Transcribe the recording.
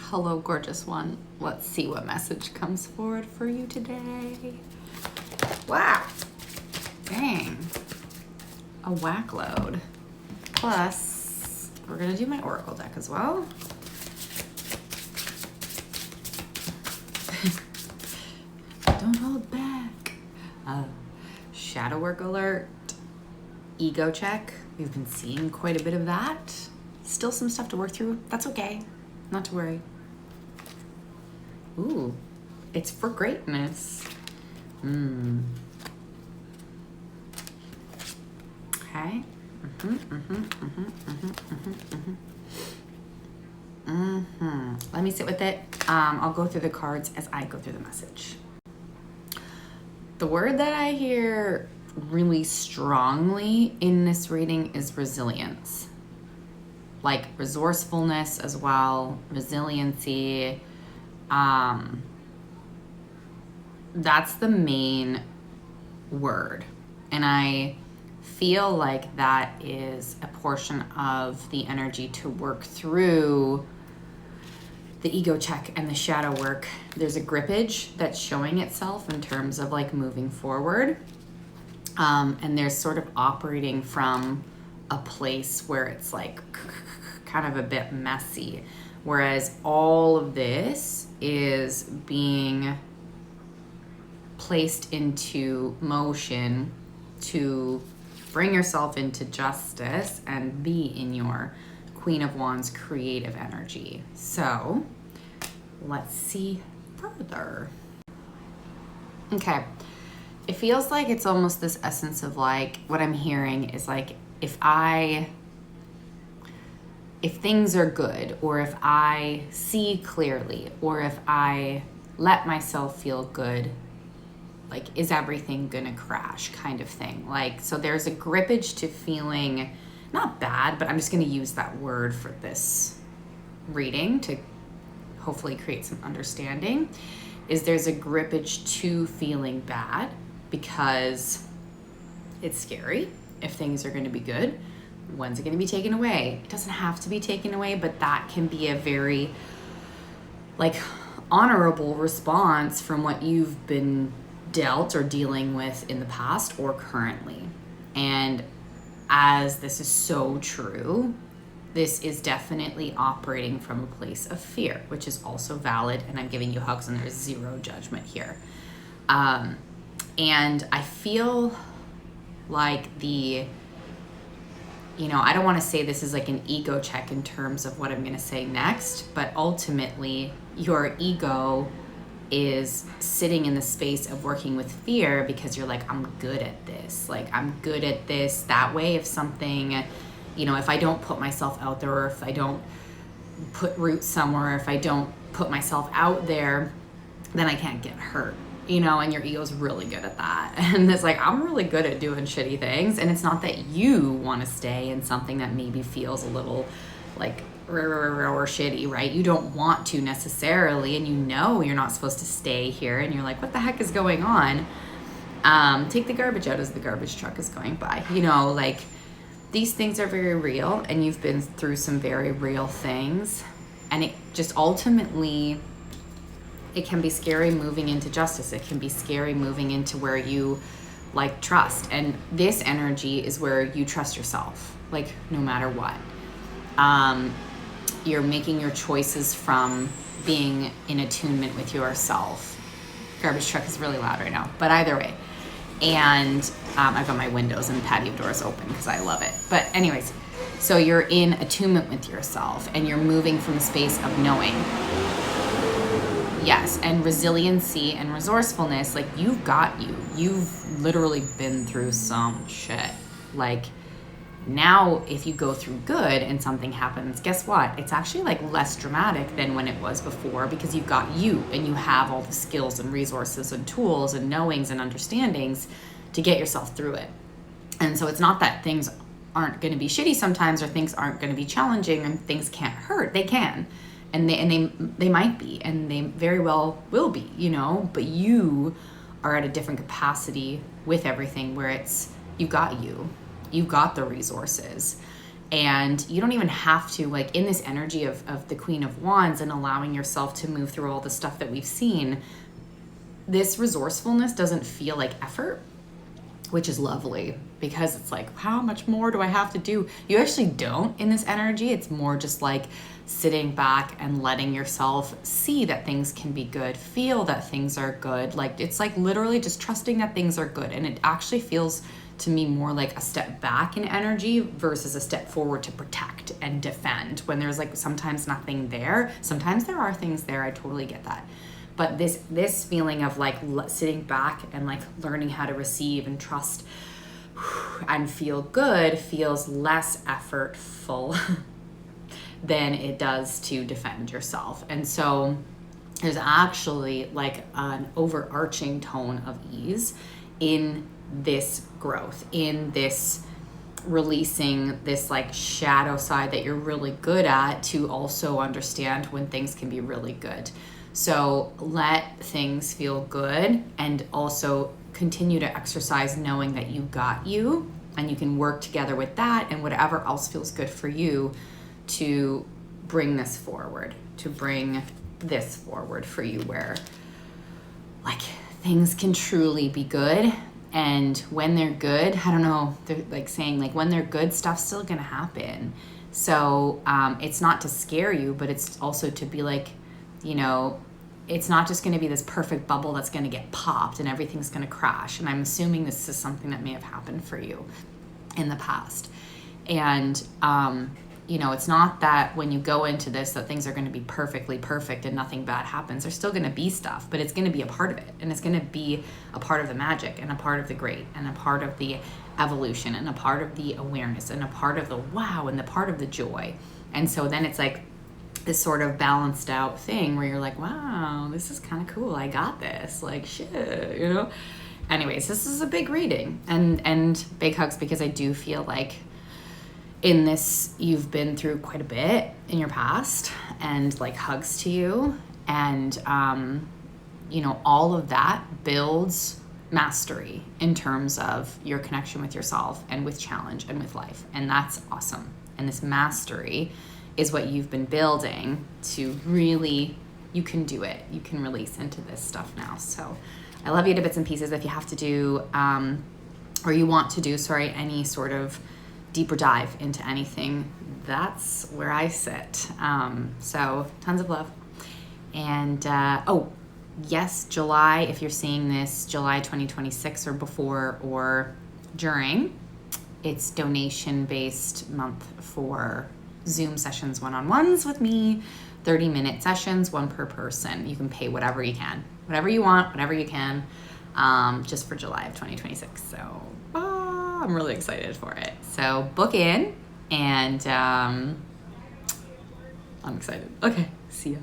Hello, gorgeous one. Let's see what message comes forward for you today. Wow. Dang. A whack load. Plus, we're going to do my Oracle deck as well. Don't hold back. Shadow work alert. Ego check. We've been seeing quite a bit of that. Still some stuff to work through. That's okay. Not to worry. Ooh, it's for greatness. Okay. Let me sit with it. I'll go through the cards as I go through the message. The word that I hear really strongly in this reading is resilience. Like resourcefulness as well, resiliency. That's the main word. And I feel like that is a portion of the energy to work through the ego check and the shadow work. There's a grippage that's showing itself in terms of like moving forward. And there's sort of operating from a place where it's like kind of a bit messy. Whereas all of this is being placed into motion to bring yourself into justice and be in your Queen of Wands creative energy. So let's see further. Okay. It feels like it's almost this essence of like, what I'm hearing is like, if things are good, or if I see clearly, or if I let myself feel good, like, is everything gonna crash kind of thing? Like, so there's a grippage to feeling not bad, but I'm just gonna use that word for this reading to hopefully create some understanding, is there's a grippage to feeling bad because it's scary if things are gonna be good. When's it going to be taken away? It doesn't have to be taken away, but that can be a very like honorable response from what you've been dealt or dealing with in the past or currently. And as this is so true, this is definitely operating from a place of fear, which is also valid. And I'm giving you hugs and there's zero judgment here. And I feel like I don't want to say this is like an ego check in terms of what I'm going to say next, but ultimately your ego is sitting in the space of working with fear because you're like, I'm good at this. Like, I'm good at this. That way, if something, if I don't put myself out there, or if I don't put roots somewhere, if I don't put myself out there, then I can't get hurt. And your ego's really good at that. And it's like, I'm really good at doing shitty things. And it's not that you want to stay in something that maybe feels a little like or shitty, right? You don't want to necessarily, and you're not supposed to stay here. And you're like, what the heck is going on? Take the garbage out as the garbage truck is going by. Like these things are very real, and you've been through some very real things. And it just ultimately, it can be scary moving into justice. It can be scary moving into where you like trust. And this energy is where you trust yourself, like no matter what. You're making your choices from being in attunement with yourself. Garbage truck is really loud right now, but either way. And I've got my windows and patio doors open because I love it. But anyways, so you're in attunement with yourself and you're moving from a space of knowing. Yes, and resiliency and resourcefulness, like you've literally been through some shit. Like now if you go through good and something happens, guess what? It's actually like less dramatic than when it was before because you've got you and you have all the skills and resources and tools and knowings and understandings to get yourself through it. And so it's not that things aren't going to be shitty sometimes or things aren't going to be challenging and things can't hurt. They can. And they might be, and they very well will be, but you are at a different capacity with everything where it's, you've got the resources. And you don't even have to, like, in this energy of the Queen of Wands and allowing yourself to move through all the stuff that we've seen, this resourcefulness doesn't feel like effort, which is lovely, because it's like, how much more do I have to do? You actually don't in this energy. It's more just like sitting back and letting yourself see that things can be good, feel that things are good. Like, it's like literally just trusting that things are good. And it actually feels to me more like a step back in energy versus a step forward to protect and defend, when there's like sometimes nothing there. Sometimes there are things there. I totally get that. But this feeling of like sitting back and like learning how to receive and trust and feel good feels less effortful than it does to defend yourself. And so there's actually like an overarching tone of ease in this growth, in this releasing this like shadow side that you're really good at, to also understand when things can be really good. So let things feel good, and also continue to exercise knowing that you got you, and you can work together with that and whatever else feels good for you to bring this forward, for you, where like things can truly be good. And when they're good, I don't know, they're like saying like when they're good, stuff's still gonna happen. So it's not to scare you, but it's also to be like, you know, it's not just going to be this perfect bubble that's going to get popped and everything's going to crash. And I'm assuming this is something that may have happened for you in the past. And, you know, it's not that when you go into this that things are going to be perfectly perfect and nothing bad happens. There's still going to be stuff, but it's going to be a part of it. And it's going to be a part of the magic, and a part of the great, and a part of the evolution, and a part of the awareness, and a part of the wow, and the part of the joy. And so then it's like this sort of balanced out thing where you're like, wow, this is kind of cool. I got this. Like, shit, you know? Anyways, this is a big reading, and big hugs, because I do feel like in this, you've been through quite a bit in your past, and like hugs to you. And, you know, all of that builds mastery in terms of your connection with yourself and with challenge and with life. And that's awesome. And this mastery is what you've been building to really, you can do it. You can release into this stuff now. So I love you to bits and pieces. If you have to do, or you want to do, any sort of deeper dive into anything, that's where I sit. So tons of love. And, oh, yes, July, if you're seeing this, July 2026 or before or during, it's donation-based month for Zoom sessions, one-on-ones with me, 30-minute sessions, one per person. You can pay whatever you can, whatever you want, whatever you can, just for July of 2026. So I'm really excited for it. So book in, and I'm excited. Okay, see ya.